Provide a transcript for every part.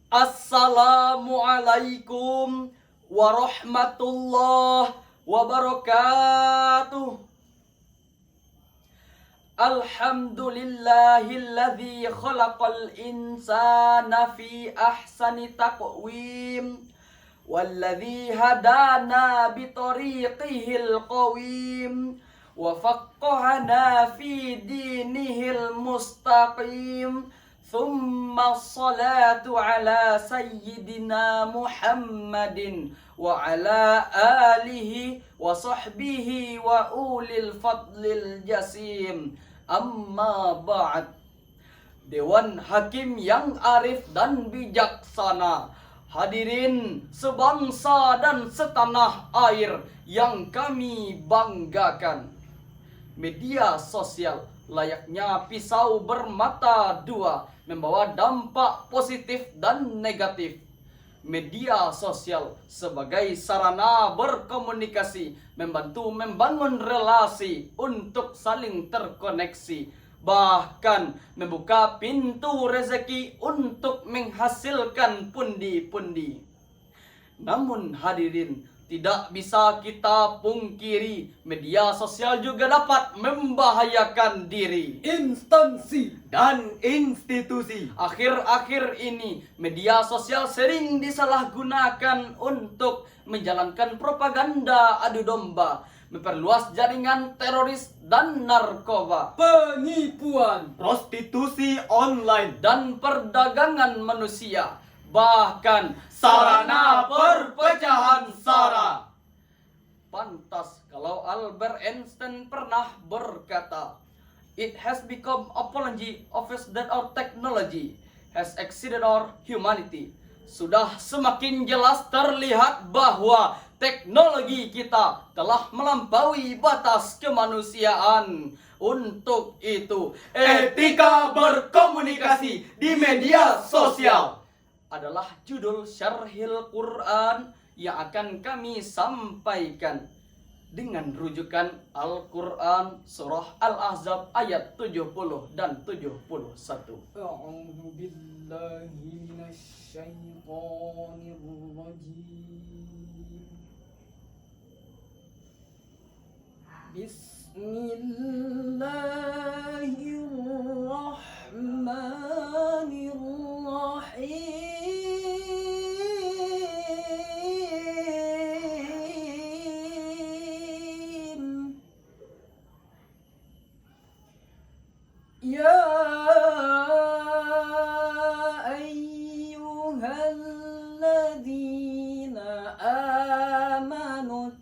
Assalamualaikum warahmatullahi wabarakatuh. Alhamdulillahilladzi khalaqal insana fi ahsani taqwim walladzi hadana bitariqihil qawim wa faqqahana fi dinihil mustaqim. Thumma salatu ala sayyidina Muhammadin wa ala alihi wa sahbihi wa ulil fadlil jasim. Amma ba'd. Dewan Hakim yang arif dan bijaksana, hadirin sebangsa dan setanah air yang kami banggakan. Media sosial layaknya pisau bermata dua, membawa dampak positif dan negatif. Media sosial sebagai sarana berkomunikasi, membantu membangun relasi untuk saling terkoneksi, bahkan membuka pintu rezeki untuk menghasilkan pundi-pundi. Namun hadirin, tidak bisa kita pungkiri, media sosial juga dapat membahayakan diri, instansi dan institusi. Akhir-akhir ini, media sosial sering disalahgunakan untuk menjalankan propaganda adu domba, memperluas jaringan teroris dan narkoba, Penipuan, prostitusi online, dan perdagangan manusia, bahkan sarana perpecahan sara. Pantas kalau Albert Einstein pernah berkata, "It has become apology of us that our technology has exceeded our humanity." Sudah semakin jelas terlihat bahwa teknologi kita telah melampaui batas kemanusiaan. Untuk itu, etika berkomunikasi di media sosial adalah judul Syarhil Quran yang akan kami sampaikan dengan rujukan Al-Quran surah Al-Ahzab ayat 70 dan 71. A'udzu billahi minasyaitonir rajim. Bismillahirrahmanirrahim. Ya ayyuhalladzina amanu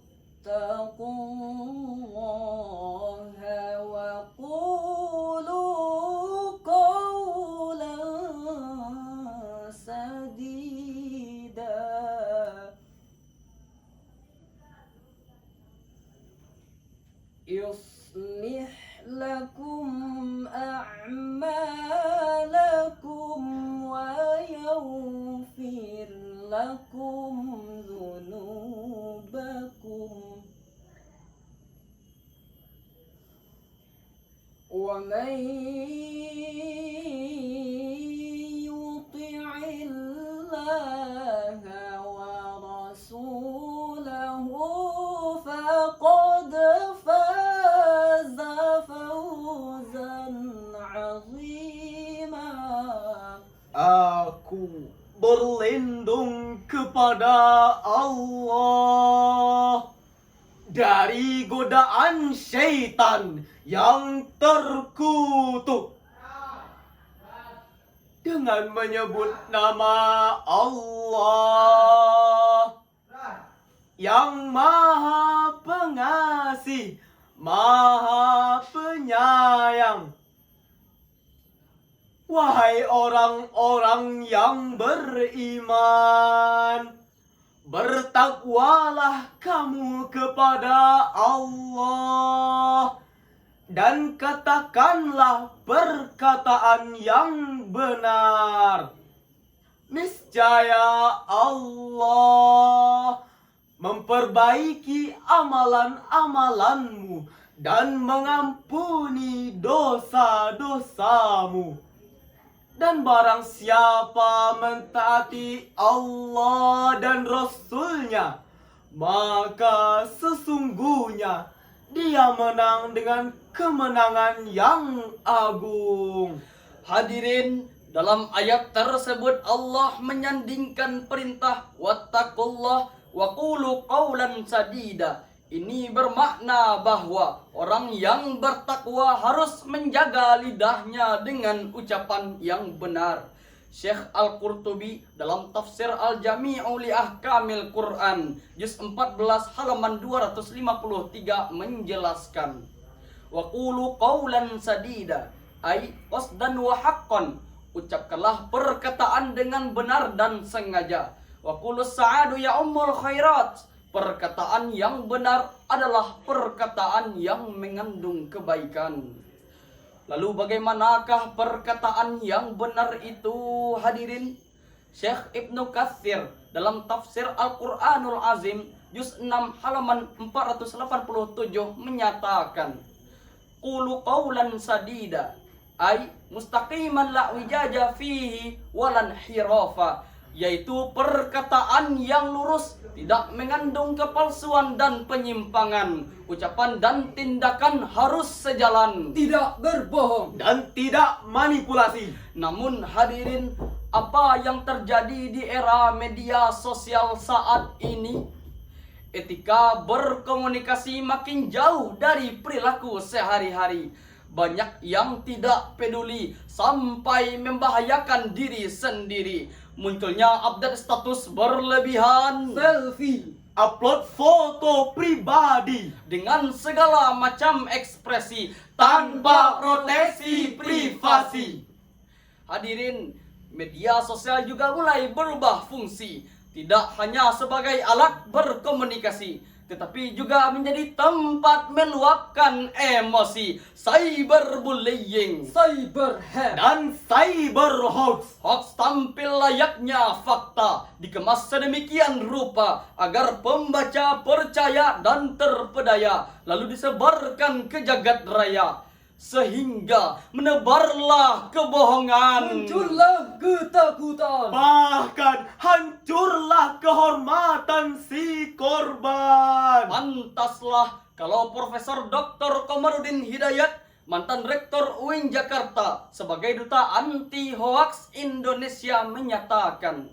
taqullaha wa qulu qawlan sadida. Yuslih lakum a'malakum wa yaghfir lakum dhunubakum. Wa man yuti'illaha wa rasulahu faqad faza fawzan 'azima. Aku berlindung kepada Allah dari godaan syaitan yang terkutuk, dengan menyebut nama Allah yang Maha Pengasih, Maha Penyayang. Wahai orang-orang yang beriman, bertakwalah kamu kepada Allah dan katakanlah perkataan yang benar. Niscaya Allah memperbaiki amalan-amalanmu dan mengampuni dosa-dosamu. Dan barang siapa mentaati Allah dan Rasul-Nya, maka sesungguhnya dia menang dengan kemenangan yang agung. Hadirin, dalam ayat tersebut Allah menyandingkan perintah wattaqullah wa qulu qawlan sadida. Ini bermakna bahwa orang yang bertakwa harus menjaga lidahnya dengan ucapan yang benar. Syekh Al-Qurtubi dalam tafsir Al-Jami'u li Ahkamil Quran juz 14 halaman 253 menjelaskan, wa qulu qawlan sadida ay qasdan wa haqqan, ucapkanlah perkataan dengan benar dan sengaja. Wa qulu sa'adu ya ummul khairat, perkataan yang benar adalah perkataan yang mengandung kebaikan. Lalu bagaimanakah perkataan yang benar itu, hadirin? Syekh Ibnu Katsir dalam tafsir Al-Quranul Azim juz 6 halaman 487 menyatakan, qulu qawlan sadida ay mustaqiman la wijaja fihi walan hirafa, yaitu perkataan yang lurus, tidak mengandung kepalsuan dan penyimpangan. Ucapan dan tindakan harus sejalan, Tidak berbohong. Dan tidak manipulasi. Namun hadirin, apa yang terjadi di era media sosial saat ini? Etika berkomunikasi makin jauh dari perilaku sehari-hari. Banyak yang tidak peduli sampai membahayakan diri sendiri. Munculnya update status berlebihan, Selfie. Upload foto pribadi dengan segala macam ekspresi tanpa proteksi privasi. Hadirin, media sosial juga mulai berubah fungsi. Tidak hanya sebagai alat berkomunikasi, tetapi juga menjadi tempat meluapkan emosi. Cyberbullying Cyberhead. dan cyber hoax. Hoax tampil layaknya fakta, dikemas sedemikian rupa agar pembaca percaya dan terpedaya, lalu disebarkan ke jagat raya, sehingga menebarlah kebohongan. Muncullah ketakutan. Bahkan hancurlah kehormatan si korban. Pantaslah kalau Profesor Dr. Komarudin Hidayat, mantan Rektor UIN Jakarta, sebagai Duta Anti Hoax Indonesia menyatakan,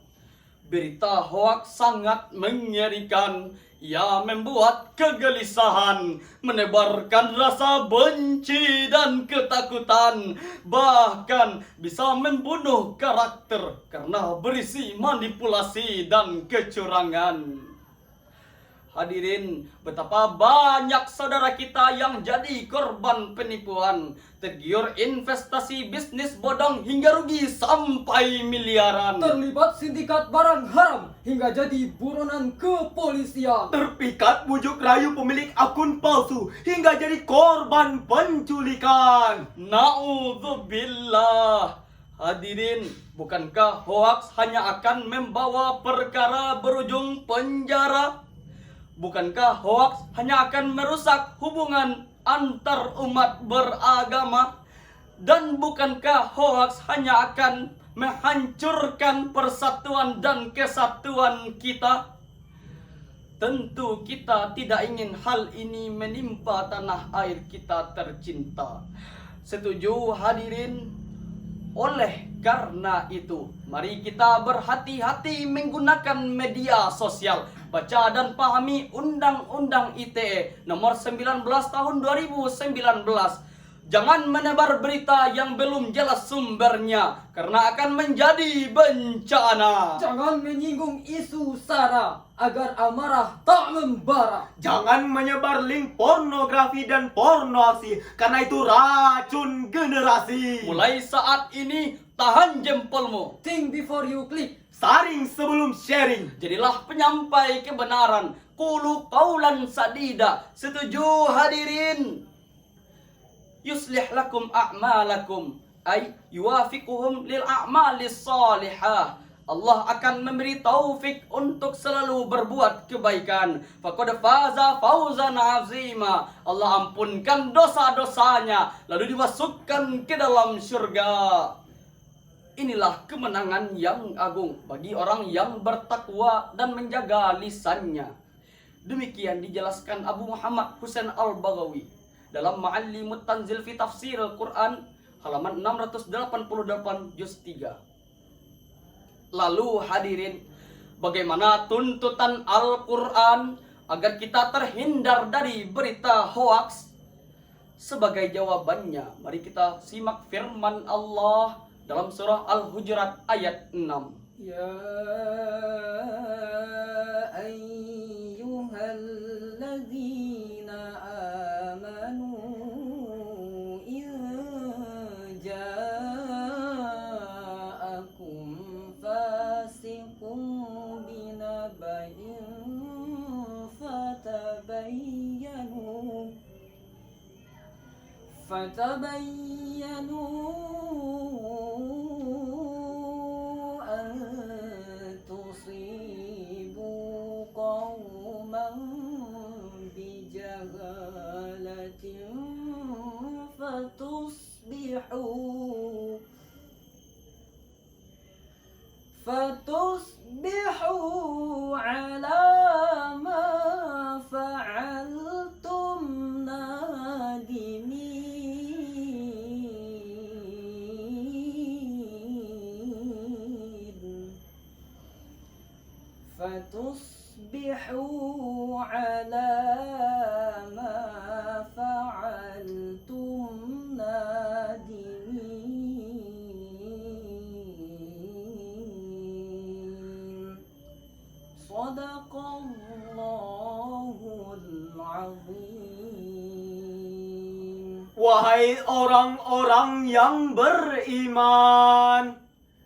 berita hoax sangat mengerikan. Ia membuat kegelisahan, menebarkan rasa benci dan ketakutan, bahkan bisa membunuh karakter karena berisi manipulasi dan kecurangan. Hadirin, betapa banyak saudara kita yang jadi korban penipuan, tergiur investasi bisnis bodong hingga rugi sampai miliaran. Terlibat sindikat barang haram hingga jadi buronan kepolisian. Terpikat bujuk rayu pemilik akun palsu hingga jadi korban penculikan. Na'udzubillah. Hadirin, bukankah hoaks hanya akan membawa perkara berujung penjara? Bukankah hoaks hanya akan merusak hubungan antar umat beragama? Dan bukankah hoaks hanya akan menghancurkan persatuan dan kesatuan kita? Tentu kita tidak ingin hal ini menimpa tanah air kita tercinta. Setuju, hadirin? Oleh karena itu, mari kita berhati-hati menggunakan media sosial. Baca dan pahami Undang-Undang ITE nomor 19 tahun 2019. Jangan menebar berita yang belum jelas sumbernya, karena akan menjadi bencana. Jangan menyinggung isu SARA agar amarah tak membara. Jangan menyebar link pornografi dan porno aksi, karena itu racun generasi. Mulai saat ini, tahan jempolmu. Think before you click. Saring sebelum sharing. Jadilah penyampai kebenaran. Qulu qawlan sadida. Setuju, hadirin? Yuslih lakum a'malakum, ay yuwafiquhum lil a'malis salihah. Allah akan memberi taufik untuk selalu berbuat kebaikan. Faqad faza fawzan azima. Allah ampunkan dosa-dosanya, lalu dimasukkan ke dalam syurga. Inilah kemenangan yang agung bagi orang yang bertakwa dan menjaga lisannya. Demikian dijelaskan Abu Muhammad Husain Al-Baghawi dalam Ma'allimut Tanzil fi Tafsir Al-Quran halaman 688 juz 3. Lalu hadirin, bagaimana tuntutan Al-Quran agar kita terhindar dari berita hoaks? Sebagai jawabannya, mari kita simak firman Allah dalam surah Al-Hujurat ayat 6. Ya ayyuhalladzina amanu in ja'akum fasiqun binaba'in فتبينوا أن تصيبوا قوما بجهالة فتصبحوا على ما فعلتم نادمين فتصبحوا على ما فعلتم نادمين صدق الله العظيم. Wahai orang-orang yang beriman,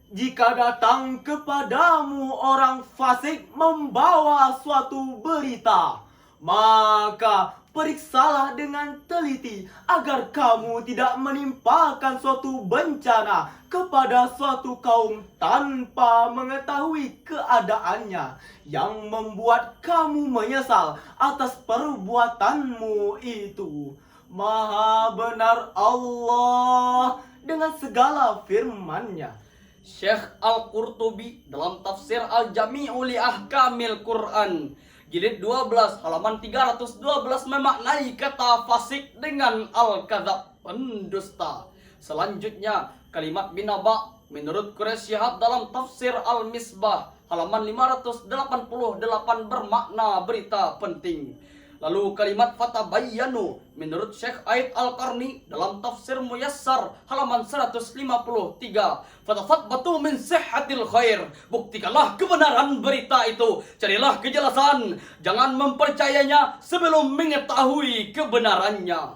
jika datang kepadamu orang fasik membawa suatu berita, maka periksalah dengan teliti agar kamu tidak menimpakan suatu bencana kepada suatu kaum tanpa mengetahui keadaannya, yang membuat kamu menyesal atas perbuatanmu itu. Maha benar Allah dengan segala firman-Nya. Syekh Al-Qurtubi dalam tafsir Al-Jami'u li Ahkamil Quran jilid 12 halaman 312 memaknai kata fasik dengan al-kadzab, pendusta. Selanjutnya kalimat binaba menurut Quraisy Shihab dalam tafsir Al-Misbah halaman 588 bermakna berita penting. Lalu kalimat fatabayyanu menurut Syekh Aid Al-Qarni dalam tafsir Muyassar halaman 153, fatafabbatu min sihhatil khair, buktikanlah kebenaran berita itu, carilah kejelasan, jangan mempercayainya sebelum mengetahui kebenarannya.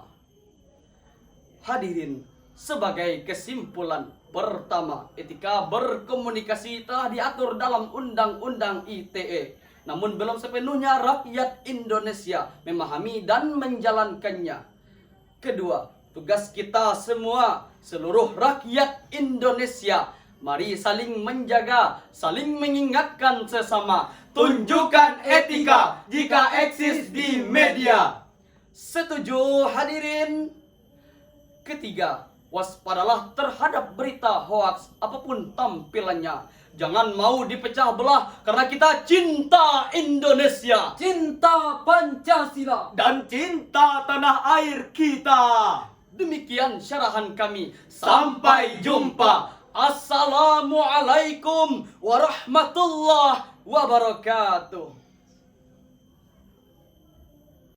Hadirin, sebagai kesimpulan, pertama, etika berkomunikasi telah diatur dalam Undang-Undang ITE. Namun belum sepenuhnya rakyat Indonesia memahami dan menjalankannya. Kedua, tugas kita semua, seluruh rakyat Indonesia, mari saling menjaga, saling mengingatkan sesama. Tunjukkan etika jika eksis di media. Setuju hadirin? Ketiga, waspadalah terhadap berita hoaks apapun tampilannya. Jangan mau dipecah belah karena kita cinta Indonesia, Cinta Pancasila, dan cinta tanah air kita. Demikian syarahan kami. Sampai jumpa. Assalamualaikum warahmatullahi wabarakatuh.